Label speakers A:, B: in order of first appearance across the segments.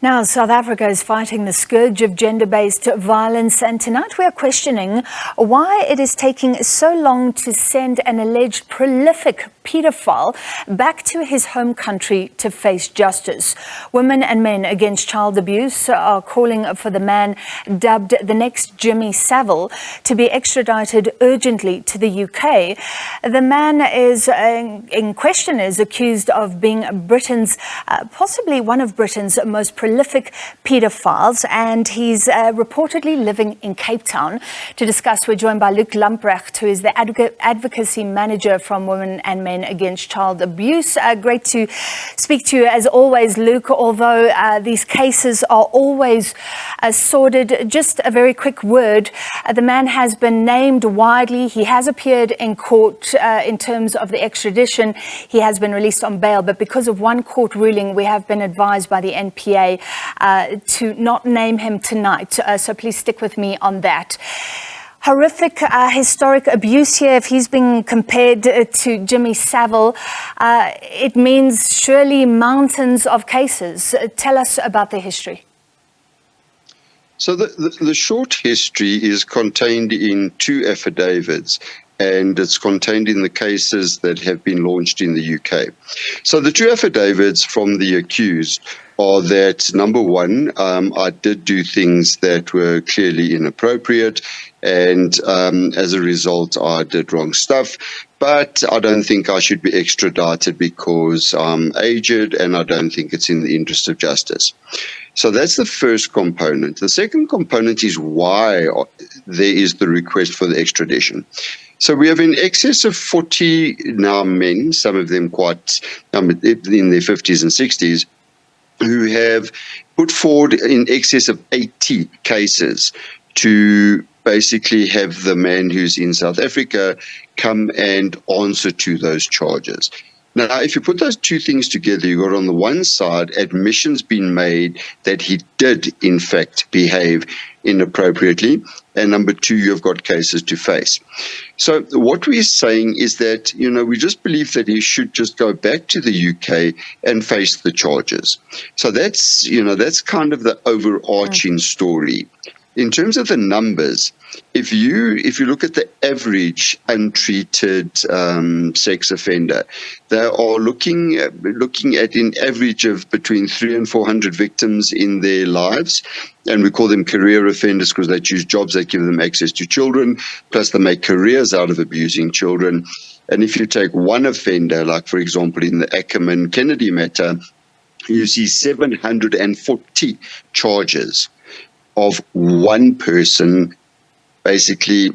A: Now, South Africa is fighting the scourge of gender-based violence, and tonight we are questioning why it is taking so long to send an alleged prolific paedophile back to his home country to face justice. Women and men against child abuse are calling for the man dubbed the next Jimmy Saville to be extradited urgently to the UK. The man in question is accused of being Britain's, possibly one of Britain's most prolific paedophiles, and he's reportedly living in Cape Town. To discuss, we're joined by Luke Lamprecht, who is the Advocacy Manager from Women and Men Against Child Abuse. Great to speak to you as always, Luke. Although these cases are always sordid, just a very quick word. The man has been named widely. He has appeared in court in terms of the extradition. He has been released on bail, but because of one court ruling, we have been advised by the NPA to not name him tonight. So please stick with me on that. Horrific historic abuse here. If he's being compared to Jimmy Saville, it means surely mountains of cases. Tell us about the history.
B: So the short history is contained in two affidavits, and it's contained in the cases that have been launched in the UK. So the two affidavits from the accused are that, number one, I did do things that were clearly inappropriate, and as a result, I did wrong stuff. But I don't think I should be extradited because I'm aged, and I don't think it's in the interest of justice. So that's the first component. The second component is why there is the request for the extradition. So we have in excess of 40 now men, some of them quite in their 50s and 60s, who have put forward in excess of 80 cases to basically have the man who's in South Africa come and answer to those charges. Now, if you put those two things together, you've got on the one side admissions being made that he did, in fact, behave inappropriately, and number two, you've got cases to face. So what we're saying is that, we just believe that he should just go back to the UK and face the charges. So that's kind of the overarching story. In terms of the numbers, if you look at the average untreated sex offender, they are looking at an average of between 300 and 400 victims in their lives, and we call them career offenders because they choose jobs that give them access to children, plus they make careers out of abusing children. And if you take one offender, like for example in the Ackerman Kennedy matter, you see 740 charges of one person basically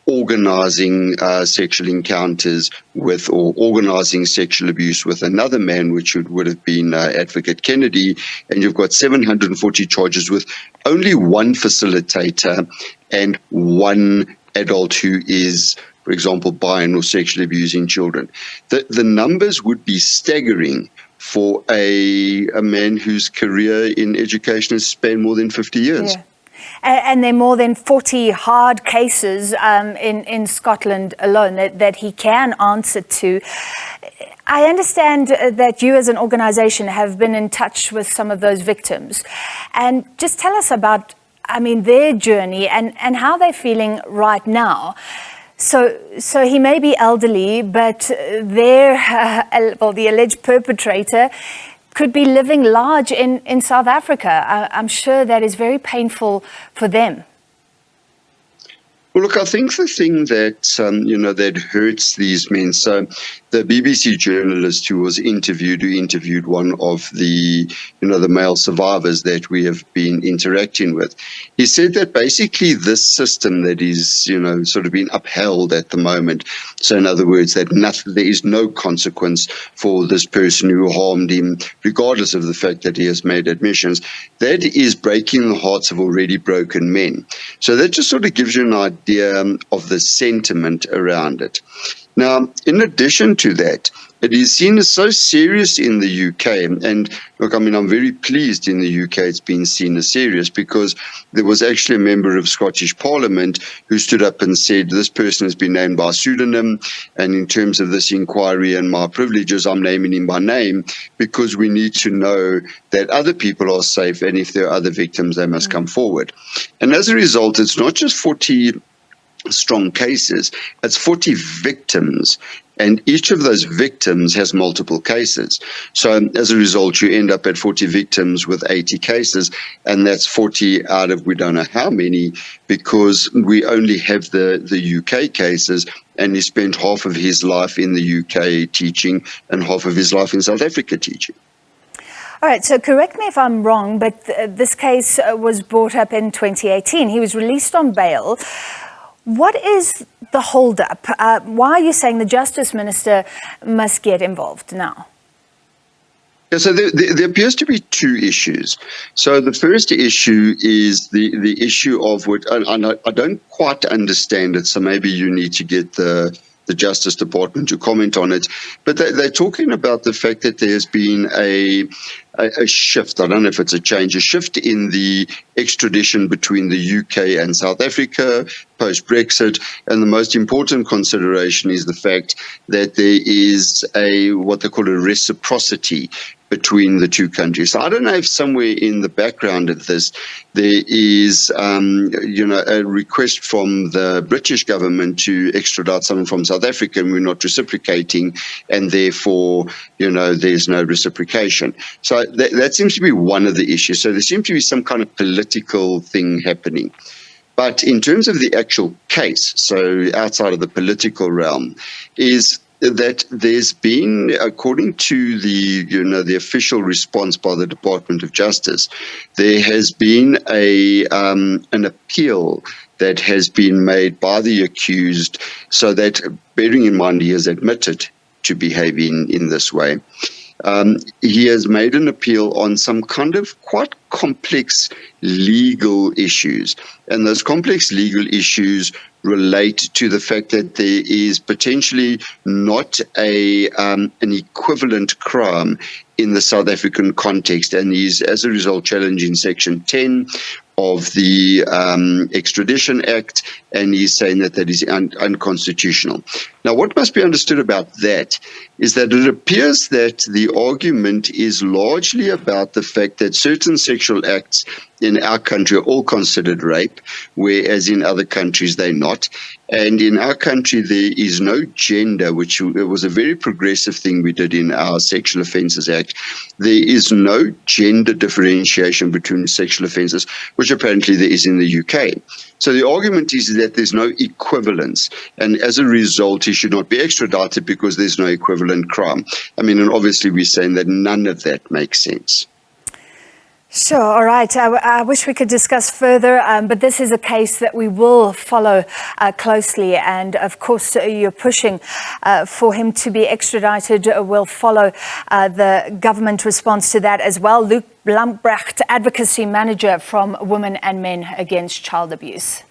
B: organizing sexual encounters with or organizing sexual abuse with another man, which would have been Advocate Kennedy, and you've got 740 charges with only one facilitator and one adult who is, for example, buying or sexually abusing children. The numbers would be staggering for a man whose career in education has spanned more than 50 years.
A: Yeah. And there are more than 40 hard cases in Scotland alone that he can answer to. I understand that you as an organization have been in touch with some of those victims. And just tell us about, their journey and how they're feeling right now. So he may be elderly, but the alleged perpetrator could be living large in South Africa. I'm sure that is very painful for them.
B: Well, look, I think the thing that, that hurts these men, so the BBC journalist who interviewed one of the male survivors that we have been interacting with, he said that basically this system that is, sort of being upheld at the moment, so in other words, that there is no consequence for this person who harmed him, regardless of the fact that he has made admissions, that is breaking the hearts of already broken men. So that just sort of gives you an idea of the sentiment around it. Now, in addition to that, It is seen as so serious in the UK. And look, I mean, I'm very pleased in the UK it's been seen as serious, because there was actually a member of Scottish Parliament who stood up and said, this person has been named by pseudonym, and in terms of this inquiry and my privileges, I'm naming him by name, because we need to know that other people are safe, and if there are other victims, they must come forward. And as a result, it's not just 40 strong cases, it's 40 victims, and each of those victims has multiple cases. So as a result, you end up at 40 victims with 80 cases, and that's 40 out of we don't know how many, because we only have the UK cases, and he spent half of his life in the UK teaching and half of his life in South Africa teaching.
A: All right, so correct me if I'm wrong, but this case was brought up in 2018. He was released on bail. What is the holdup? Why are you saying the Justice Minister must get involved now?
B: Yeah, so there appears to be two issues. So the first issue is the issue of what, and I don't quite understand it, so maybe you need to get the Justice Department to comment on it, but they're talking about the fact that there's been a shift. I don't know if it's a change, a shift in the extradition between the UK and South Africa post-Brexit, and the most important consideration is the fact that there is what they call a reciprocity between the two countries. So I don't know if somewhere in the background of this there is, a request from the British government to extradite someone from South Africa, and we're not reciprocating, and therefore, there's no reciprocation. So that seems to be one of the issues. So there seems to be some kind of political thing happening. But in terms of the actual case, so outside of the political realm, is that there's been, according to the official response by the Department of Justice, there has been an appeal that has been made by the accused, so that, bearing in mind he has admitted to behaving in this way, he has made an appeal on some kind of quite complex legal issues. And those complex legal issues relate to the fact that there is potentially not an equivalent crime in the South African context, and he's, as a result, challenging Section 10 of the Extradition Act, and he's saying that is unconstitutional. Now, what must be understood about that is that it appears that the argument is largely about the fact that certain sexual acts in our country are all considered rape, whereas in other countries they're not. And in our country there is no gender, which was a very progressive thing we did in our Sexual Offences Act. There is no gender differentiation between sexual offences, which apparently there is in the UK. So the argument is that there's no equivalence, and as a result he should not be extradited because there's no equivalent crime. I mean, and obviously we're saying that none of that makes sense.
A: Sure, all right. I wish we could discuss further, but this is a case that we will follow closely, and of course you're pushing for him to be extradited. We'll follow the government response to that as well. Luke Lamprecht, Advocacy Manager from Women and Men Against Child Abuse.